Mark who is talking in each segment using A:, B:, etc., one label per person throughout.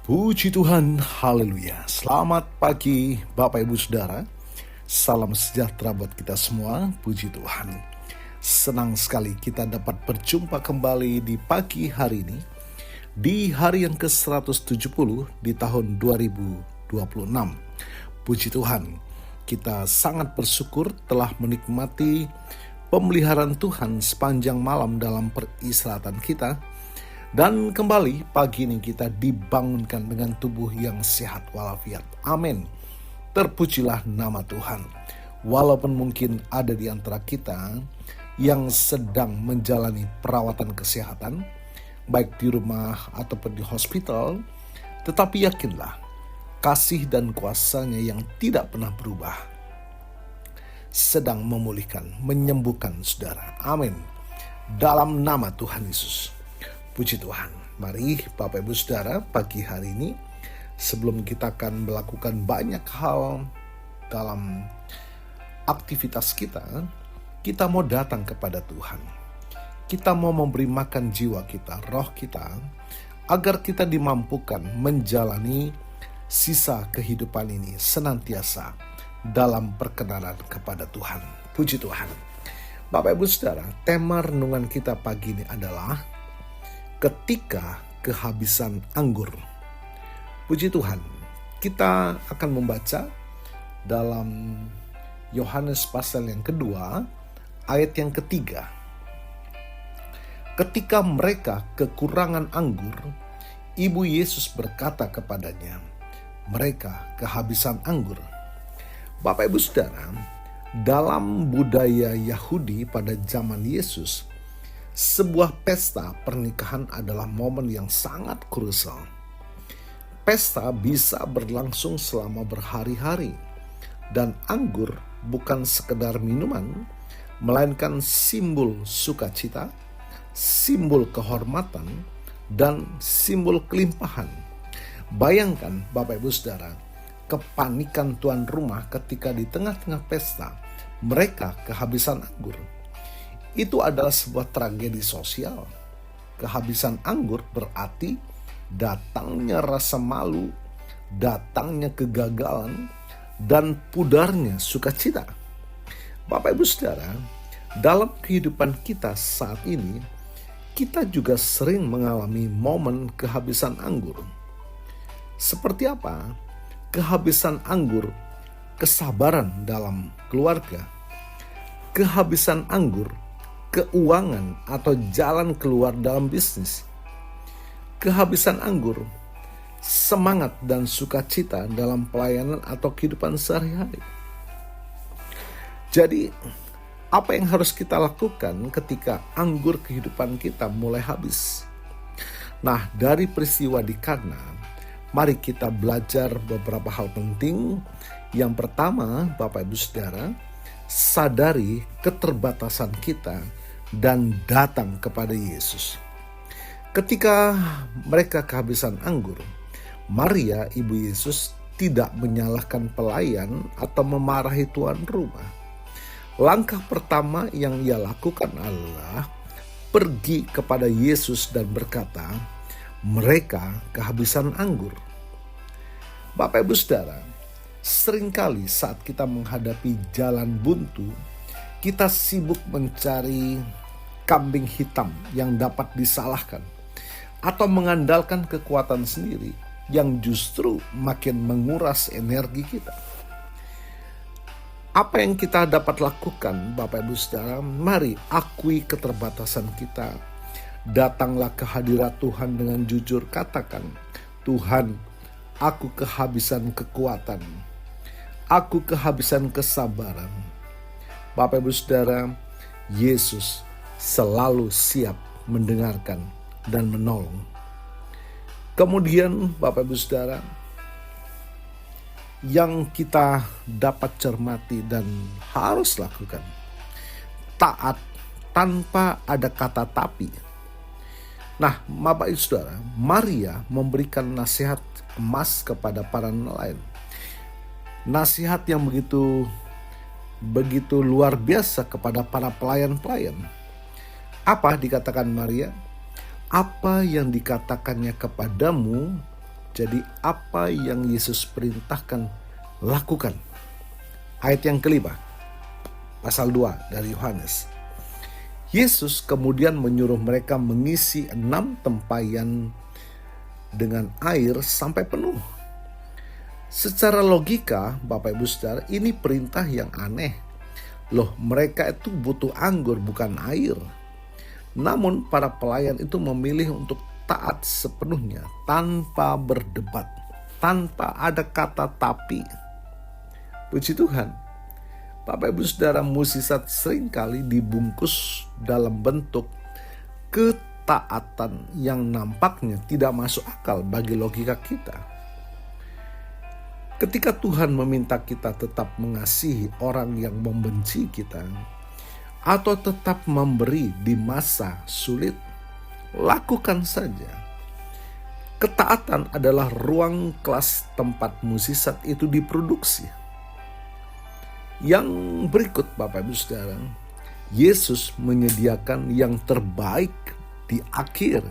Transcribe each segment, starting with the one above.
A: Puji Tuhan, haleluya. Selamat pagi Bapak Ibu Saudara. Salam sejahtera buat kita semua, puji Tuhan. Senang sekali kita dapat berjumpa kembali di pagi hari ini, di hari yang ke-170 di tahun 2026. Puji Tuhan, kita sangat bersyukur telah menikmati pemeliharaan Tuhan sepanjang malam dalam peristirahatan kita. Dan kembali pagi ini kita dibangunkan dengan tubuh yang sehat walafiat. Amin. Terpujilah nama Tuhan. Walaupun mungkin ada di antara kita yang sedang menjalani perawatan kesehatan, baik di rumah ataupun di hospital, tetapi yakinlah kasih dan kuasa-Nya yang tidak pernah berubah sedang memulihkan, menyembuhkan saudara. Amin. Dalam nama Tuhan Yesus. Puji Tuhan. Mari Bapak Ibu Saudara, pagi hari ini sebelum kita akan melakukan banyak hal dalam aktivitas kita mau datang kepada Tuhan. Kita mau memberi makan jiwa kita, roh kita, agar kita dimampukan menjalani sisa kehidupan ini senantiasa dalam perkenanan kepada Tuhan. Puji Tuhan. Bapak Ibu Saudara, tema renungan kita pagi ini adalah ketika kehabisan anggur. Puji Tuhan, kita akan membaca dalam Yohanes pasal yang kedua, ayat yang ketiga. Ketika mereka kekurangan anggur, Ibu Yesus berkata kepadanya, mereka kehabisan anggur. Bapak Ibu Saudara, dalam budaya Yahudi pada zaman Yesus, sebuah pesta pernikahan adalah momen yang sangat krusial. Pesta bisa berlangsung selama berhari-hari, dan anggur bukan sekedar minuman, melainkan simbol sukacita, simbol kehormatan, dan simbol kelimpahan. Bayangkan Bapak Ibu Saudara, kepanikan tuan rumah ketika di tengah-tengah pesta mereka kehabisan anggur. Itu adalah sebuah tragedi sosial. Kehabisan anggur berarti datangnya rasa malu, datangnya kegagalan, dan pudarnya sukacita. Bapak Ibu Saudara, dalam kehidupan kita saat ini, kita juga sering mengalami momen kehabisan anggur. Seperti apa? Kehabisan anggur, kesabaran dalam keluarga. Kehabisan anggur, keuangan atau jalan keluar dalam bisnis. Kehabisan anggur, semangat dan sukacita dalam pelayanan atau kehidupan sehari-hari. Jadi, apa yang harus kita lakukan ketika anggur kehidupan kita mulai habis? Nah, dari peristiwa di Kana, mari kita belajar beberapa hal penting. Yang pertama, Bapak Ibu Saudara, sadari keterbatasan kita dan datang kepada Yesus. Ketika mereka kehabisan anggur, Maria, ibu Yesus, tidak menyalahkan pelayan atau memarahi tuan rumah. Langkah pertama yang ia lakukan adalah pergi kepada Yesus dan berkata, mereka kehabisan anggur. Bapak Ibu Saudara, seringkali saat kita menghadapi jalan buntu, kita sibuk mencari kambing hitam yang dapat disalahkan atau mengandalkan kekuatan sendiri yang justru makin menguras energi kita. Apa yang kita dapat lakukan Bapak Ibu Saudara? Mari akui keterbatasan kita. Datanglah ke hadirat Tuhan dengan jujur, katakan, Tuhan, aku kehabisan kekuatan. Aku kehabisan kesabaran. Bapak Ibu Saudara, Yesus selalu siap mendengarkan dan menolong. Kemudian Bapak Ibu Saudara, yang kita dapat cermati dan harus lakukan, taat tanpa ada kata tapi. Nah, Bapak Ibu Saudara, Maria memberikan nasihat emas kepada para nelayan. Nasihat yang begitu luar biasa kepada para pelayan-pelayan. Apa dikatakan Maria? Apa yang dikatakannya kepadamu, Jadi apa yang Yesus perintahkan, lakukan. Ayat yang kelima, pasal 2 dari Yohanes. Yesus kemudian menyuruh mereka mengisi 6 tempayan dengan air sampai penuh. Secara logika, Bapak Ibu Saudara, ini perintah yang aneh. Loh, mereka itu butuh anggur bukan air. Namun para pelayan itu memilih untuk taat sepenuhnya tanpa berdebat, tanpa ada kata tapi. Puji Tuhan. Bapak Ibu Saudara, mukjizat seringkali dibungkus dalam bentuk ketaatan yang nampaknya tidak masuk akal bagi logika kita. Ketika Tuhan meminta kita tetap mengasihi orang yang membenci kita, atau tetap memberi di masa sulit, lakukan saja. Ketaatan adalah ruang kelas tempat mukjizat itu diproduksi. Yang berikut Bapak Ibu Saudara, Yesus menyediakan yang terbaik di akhir.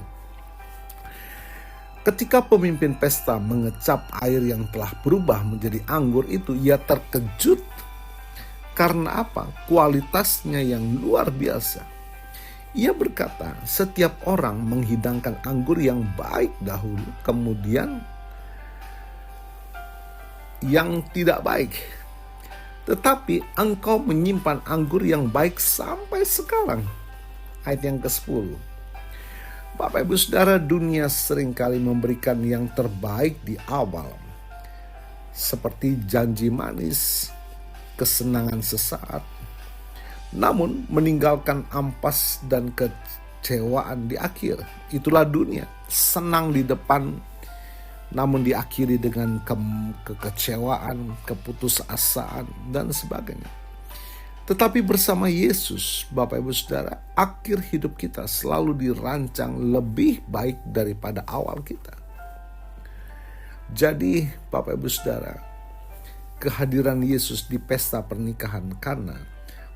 A: Ketika pemimpin pesta mengecap air yang telah berubah menjadi anggur itu, ia terkejut. Karena apa? Kualitasnya yang luar biasa. Ia berkata, setiap orang menghidangkan anggur yang baik dahulu, kemudian yang tidak baik. Tetapi engkau menyimpan anggur yang baik sampai sekarang. Ayat yang ke-10. Bapak Ibu Saudara, dunia seringkali memberikan yang terbaik di awal. Seperti janji manis, kesenangan sesaat. Namun meninggalkan ampas dan kecewaan di akhir. Itulah dunia, senang di depan, namun diakhiri dengan kekecewaan, keputusasaan, dan sebagainya. Tetapi bersama Yesus, Bapak Ibu Saudara, akhir hidup kita selalu dirancang lebih baik daripada awal kita. Jadi Bapak Ibu Saudara, kehadiran Yesus di pesta pernikahan Kana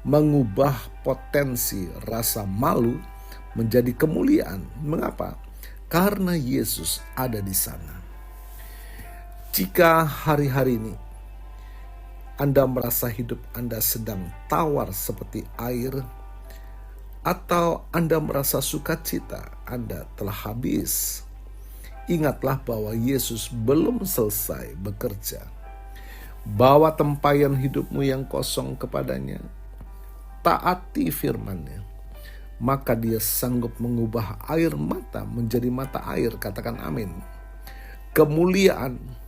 A: mengubah potensi rasa malu menjadi kemuliaan. Mengapa? Karena Yesus ada di sana. Jika hari-hari ini Anda merasa hidup Anda sedang tawar seperti air, atau Anda merasa sukacita Anda telah habis, ingatlah bahwa Yesus belum selesai bekerja. Bawa tempayan hidupmu yang kosong kepadanya, taati firman-Nya, maka Dia sanggup mengubah air mata menjadi mata air. Katakan amin. Kemuliaan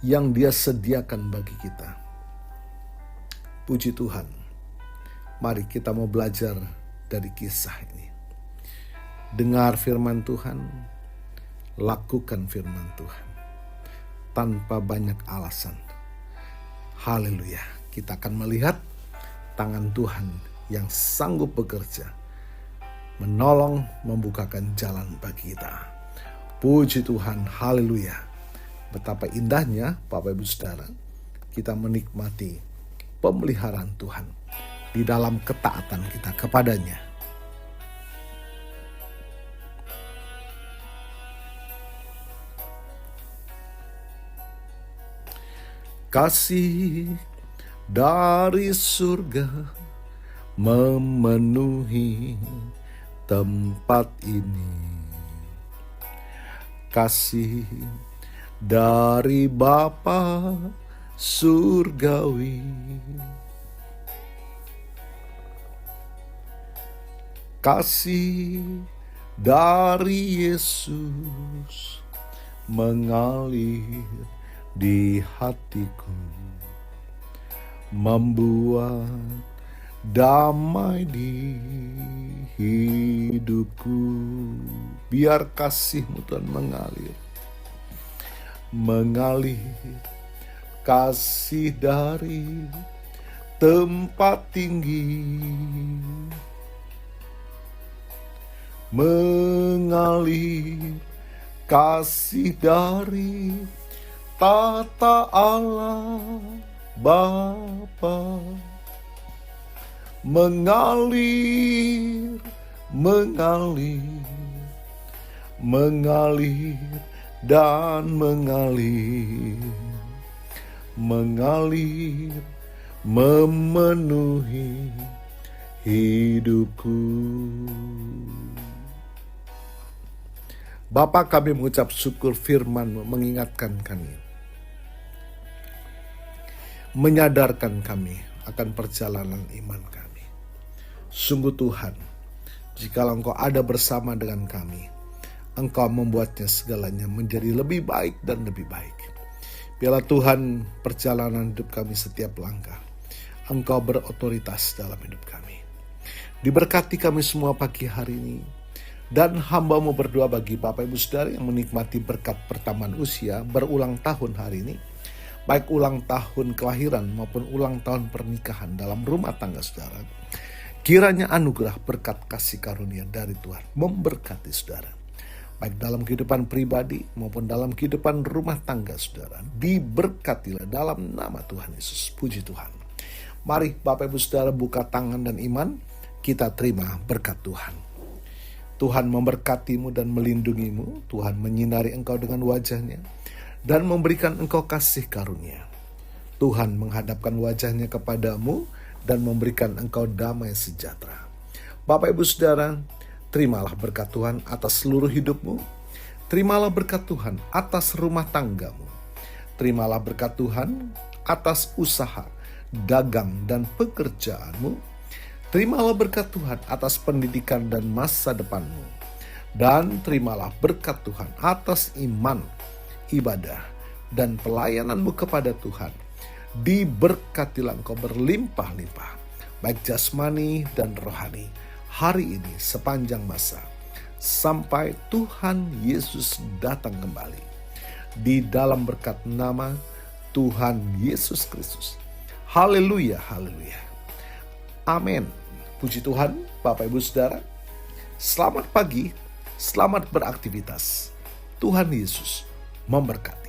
A: yang Dia sediakan bagi kita. Puji Tuhan. Mari kita mau belajar dari kisah ini. Dengar firman Tuhan, lakukan firman Tuhan tanpa banyak alasan. Haleluya. Kita akan melihat tangan Tuhan yang sanggup bekerja, menolong, membukakan jalan bagi kita. Puji Tuhan. Haleluya. Betapa indahnya Bapak Ibu Saudara, kita menikmati pemeliharaan Tuhan di dalam ketaatan kita kepadanya. Kasih dari surga memenuhi tempat ini. Kasih dari Bapa surgawi, kasih dari Yesus mengalir di hatiku, membuat damai di hidupku. Biar kasih-Mu Tuhan mengalir, kasih dari tempat tinggi, mengalir kasih dari tata Allah Bapa, mengalir mengalir dan mengalir, mengalir memenuhi hidupku. Bapa, kami mengucap syukur firman-Mu mengingatkan kami, menyadarkan kami akan perjalanan iman kami. Sungguh Tuhan, jikalau Engkau ada bersama dengan kami, Engkau membuatnya segalanya menjadi lebih baik dan lebih baik. Biarlah Tuhan perjalanan hidup kami setiap langkah, Engkau berotoritas dalam hidup kami. Diberkati kami semua pagi hari ini. Dan hamba-Mu berdoa bagi Bapak Ibu Saudara yang menikmati berkat pertambahan usia berulang tahun hari ini, baik ulang tahun kelahiran maupun ulang tahun pernikahan dalam rumah tangga saudara. Kiranya anugerah berkat kasih karunia dari Tuhan memberkati saudara, baik dalam kehidupan pribadi maupun dalam kehidupan rumah tangga saudara. Diberkatilah dalam nama Tuhan Yesus. Puji Tuhan. Mari Bapak Ibu Saudara buka tangan dan iman, kita terima berkat Tuhan. Tuhan memberkatimu dan melindungimu. Tuhan menyinari engkau dengan wajah-Nya dan memberikan engkau kasih karunia. Tuhan menghadapkan wajah-Nya kepadamu dan memberikan engkau damai sejahtera. Bapak Ibu Saudara, terimalah berkat Tuhan atas seluruh hidupmu. Terimalah berkat Tuhan atas rumah tanggamu. Terimalah berkat Tuhan atas usaha, dagang, dan pekerjaanmu. Terimalah berkat Tuhan atas pendidikan dan masa depanmu. Dan terimalah berkat Tuhan atas iman, ibadah, dan pelayananmu kepada Tuhan. Diberkatilah engkau berlimpah-limpah, baik jasmani dan rohani, hari ini sepanjang masa, sampai Tuhan Yesus datang kembali. Di dalam berkat nama Tuhan Yesus Kristus. Haleluya, haleluya. Amin. Puji Tuhan, Bapak Ibu Saudara. Selamat pagi, selamat beraktivitas. Tuhan Yesus memberkati.